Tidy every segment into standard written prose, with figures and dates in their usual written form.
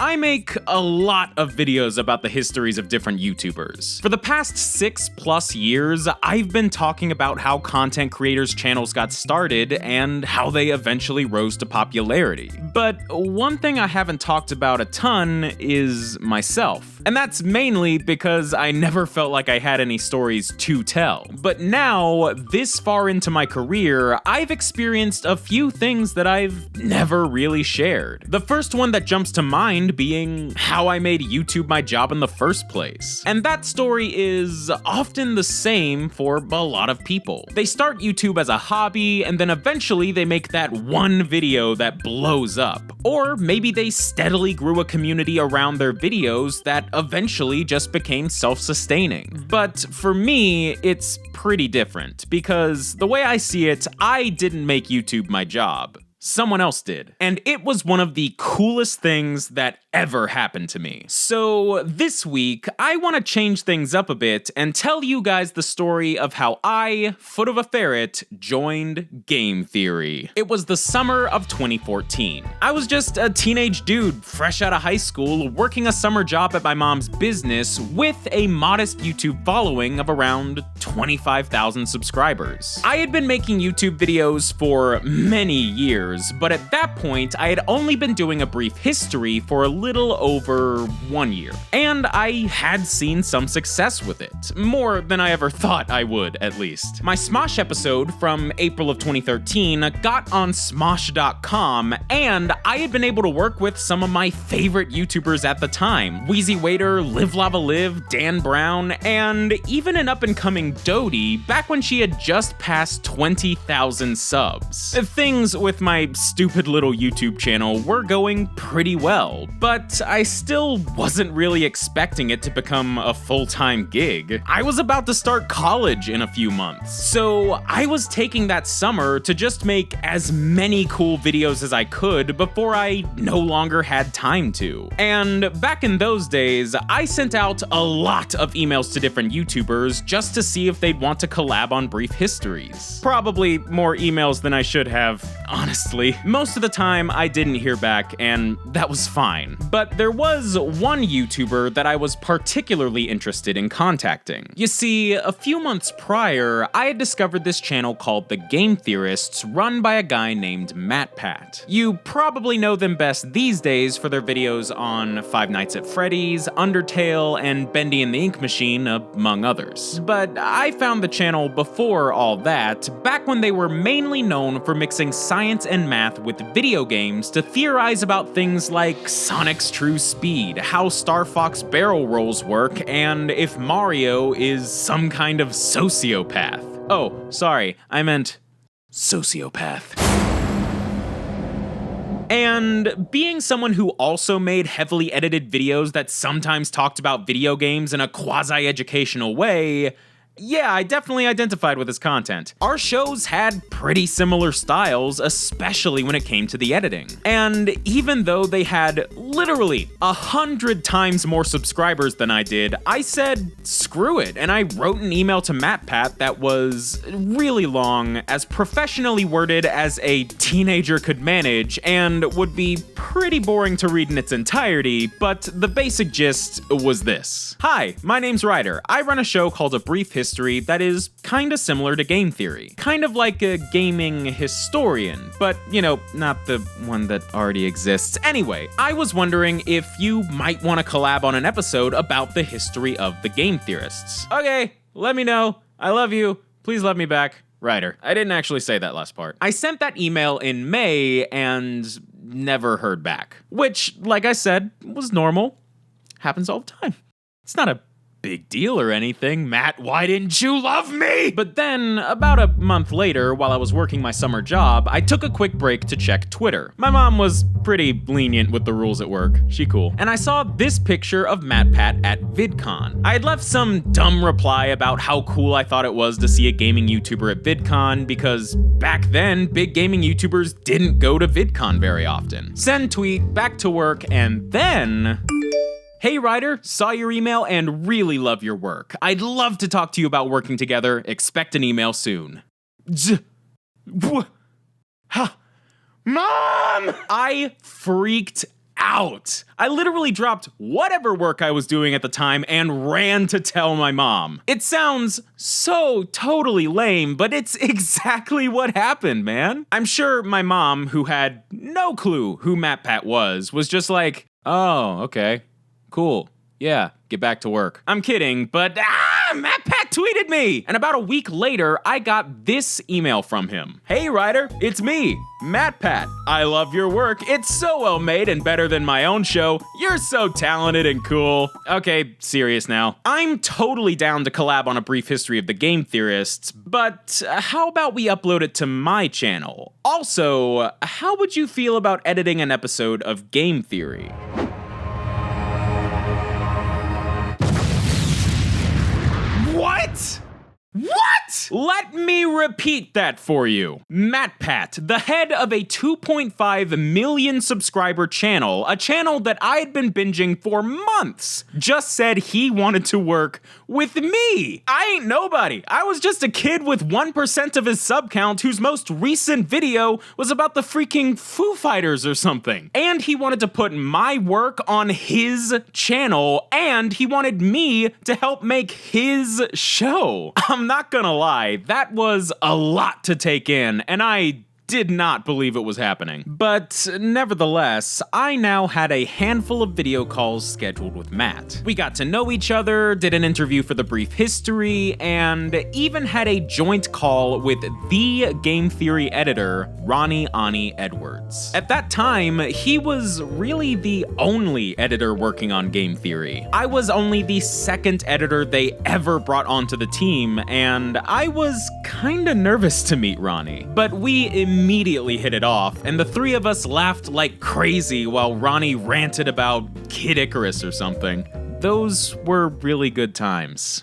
I make a lot of videos about the histories of different YouTubers. For the past 6+ years, I've been talking about how content creators' channels got started and how they eventually rose to popularity. But one thing I haven't talked about a ton is myself. And that's mainly because I never felt like I had any stories to tell. But now, this far into my career, I've experienced a few things that I've never really shared. The first one that jumps to mind being how I made YouTube my job in the first place. And that story is often the same for a lot of people. They start YouTube as a hobby, and then eventually they make that one video that blows up. Or maybe they steadily grew a community around their videos that eventually just became self-sustaining. But for me, it's pretty different, because the way I see it, I didn't make YouTube my job. Someone else did. And it was one of the coolest things that ever happened to me. So this week, I want to change things up a bit and tell you guys the story of how I, FootofaFerret, joined game theory. It was the summer of 2014. I was just a teenage dude fresh out of high school working a summer job at my mom's business with a modest YouTube following of around 25,000 subscribers. I had been making YouTube videos for many years, but at that point, I had only been doing a brief history for a little over 1 year. And I had seen some success with it. More than I ever thought I would, at least. My Smosh episode from April of 2013 got on Smosh.com, and I had been able to work with some of my favorite YouTubers at the time. Wheezy Waiter, Live Lava Live, Dan Brown, and even an up-and-coming Dodie back when she had just passed 20,000 subs. Things with my stupid little YouTube channel were going pretty well, but I still wasn't really expecting it to become a full-time gig. I was about to start college in a few months, so I was taking that summer to just make as many cool videos as I could before I no longer had time to. And back in those days, I sent out a lot of emails to different YouTubers just to see if they'd want to collab on Brief Histories. Probably more emails than I should have, honestly. Most of the time, I didn't hear back, and that was fine. But there was one YouTuber that I was particularly interested in contacting. You see, a few months prior, I had discovered this channel called The Game Theorists, run by a guy named MatPat. You probably know them best these days for their videos on Five Nights at Freddy's, Undertale, and Bendy and the Ink Machine, among others. But I found the channel before all that, back when they were mainly known for mixing science and math with video games to theorize about things like Sonic's true speed, how Star Fox barrel rolls work, and if Mario is some kind of sociopath. Oh, sorry, I meant sociopath. And being someone who also made heavily edited videos that sometimes talked about video games in a quasi-educational way, yeah, I definitely identified with his content. Our shows had pretty similar styles, especially when it came to the editing. And even though they had literally 100 times more subscribers than I did, I said, screw it, and I wrote an email to MatPat that was really long, as professionally worded as a teenager could manage, and would be pretty boring to read in its entirety, but the basic gist was this. Hi, my name's Ryder. I run a show called A Brief History that is kinda similar to game theory. Kind of like a gaming historian, but, you know, not the one that already exists. Anyway, I was wondering if you might want to collab on an episode about the history of the game theorists. Okay, let me know. I love you. Please love me back. Ryder. I didn't actually say that last part. I sent that email in May and never heard back. Which, like I said, was normal. Happens all the time. It's not a big deal or anything. Matt, why didn't you love me? But then, about a month later, while I was working my summer job, I took a quick break to check Twitter. My mom was pretty lenient with the rules at work. She cool. And I saw this picture of MatPat at VidCon. I had left some dumb reply about how cool I thought it was to see a gaming YouTuber at VidCon, because back then, big gaming YouTubers didn't go to VidCon very often. Send tweet, back to work, and then... Hey Ryder, saw your email and really love your work. I'd love to talk to you about working together. Expect an email soon. Mom! I freaked out. I literally dropped whatever work I was doing at the time and ran to tell my mom. It sounds so totally lame, but it's exactly what happened, man. I'm sure my mom, who had no clue who MatPat was just like, oh, okay, cool. Yeah, get back to work. I'm kidding, but MatPat tweeted me! And about a week later, I got this email from him. Hey Ryder, it's me, MatPat. I love your work. It's so well made and better than my own show. You're so talented and cool. Okay, serious now. I'm totally down to collab on a brief history of the Game Theorists, but how about we upload it to my channel? Also, how would you feel about editing an episode of Game Theory? What? What? Let me repeat that for you. MatPat, the head of a 2.5 million subscriber channel, a channel that I had been binging for months, just said he wanted to work with me. I ain't nobody. I was just a kid with 1% of his sub count whose most recent video was about the freaking Foo Fighters or something. And he wanted to put my work on his channel, and he wanted me to help make his show. I'm not gonna lie, that was a lot to take in, and I did not believe it was happening. But nevertheless, I now had a handful of video calls scheduled with Matt. We got to know each other, did an interview for the Brief History, and even had a joint call with the game theory editor, Ronnie Ani Edwards. At that time, he was really the only editor working on game theory. I was only the second editor they ever brought onto the team, and I was kinda nervous to meet Ronnie. But we immediately hit it off, and the three of us laughed like crazy while Ronnie ranted about Kid Icarus or something. Those were really good times.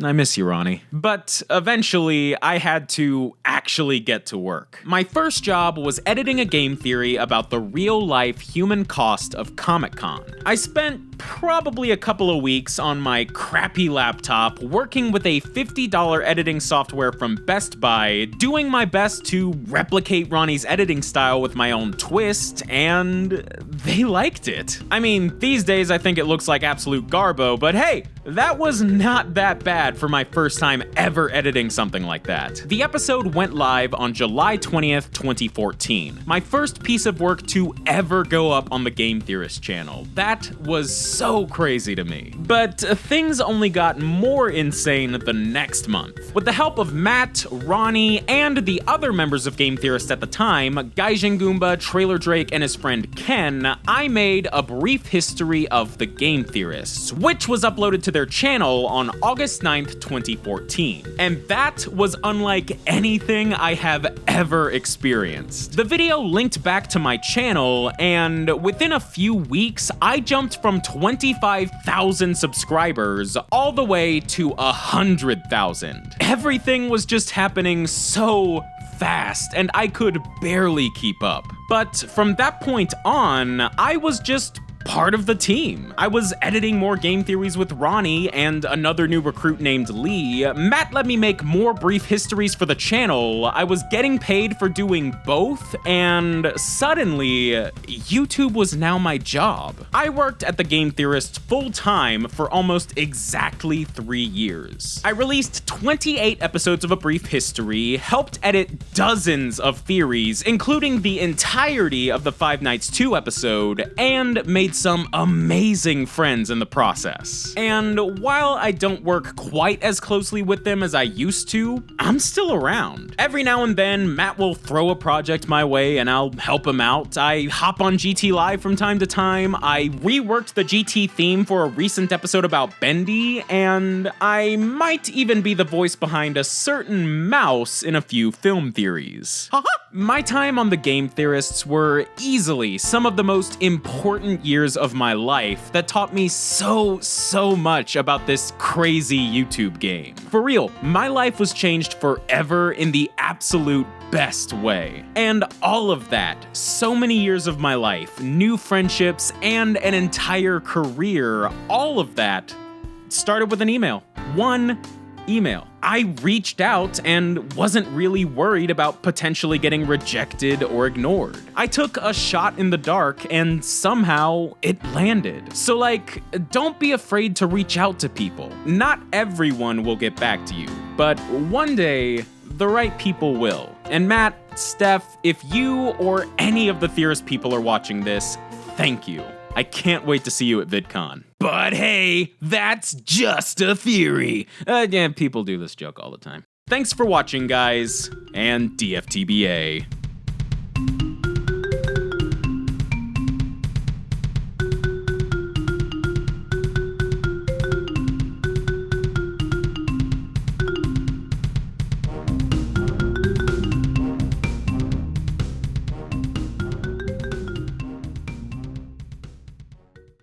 I miss you, Ronnie. But eventually, I had to actually get to work. My first job was editing a game theory about the real-life human cost of Comic-Con. I spent probably a couple of weeks on my crappy laptop working with a $50 editing software from Best Buy, doing my best to replicate Ronnie's editing style with my own twist, and they liked it. I mean, these days I think it looks like absolute garbo, but hey, that was not that bad for my first time ever editing something like that. The episode went live on July 20th, 2014. My first piece of work to ever go up on the Game Theorist channel. That was so crazy to me. But things only got more insane the next month. With the help of Matt, Ronnie, and the other members of Game Theorist at the time, Gaijin Goomba, Trailer Drake, and his friend Ken, I made a brief history of the Game Theorists, which was uploaded to their channel on August 9th, 2014. And that was unlike anything I have ever experienced. The video linked back to my channel, and within a few weeks, I jumped from 25,000 subscribers all the way to 100,000. Everything was just happening so fast, and I could barely keep up. But from that point on, I was just part of the team. I was editing more game theories with Ronnie and another new recruit named Lee. Matt let me make more brief histories for the channel. I was getting paid for doing both, and suddenly, YouTube was now my job. I worked at the Game Theorist full-time for almost exactly 3 years. I released 28 episodes of A Brief History, helped edit dozens of theories, including the entirety of the Five Nights 2 episode, and made some amazing friends in the process. And while I don't work quite as closely with them as I used to, I'm still around. Every now and then, Matt will throw a project my way and I'll help him out. I hop on GT Live from time to time. I reworked the GT theme for a recent episode about Bendy, and I might even be the voice behind a certain mouse in a few film theories. My time on the Game Theorists were easily some of the most important years of my life that taught me so much about this crazy YouTube game. For real, my life was changed forever in the absolute best way. And all of that, so many years of my life, new friendships, and an entire career, all of that started with an email. One email. I reached out and wasn't really worried about potentially getting rejected or ignored. I took a shot in the dark and somehow it landed. So like, don't be afraid to reach out to people. Not everyone will get back to you, but one day, the right people will. And Matt, Steph, if you or any of the Theorist people are watching this, thank you. I can't wait to see you at VidCon. But hey, that's just a theory. Yeah, people do this joke all the time. Thanks for watching, guys, and DFTBA.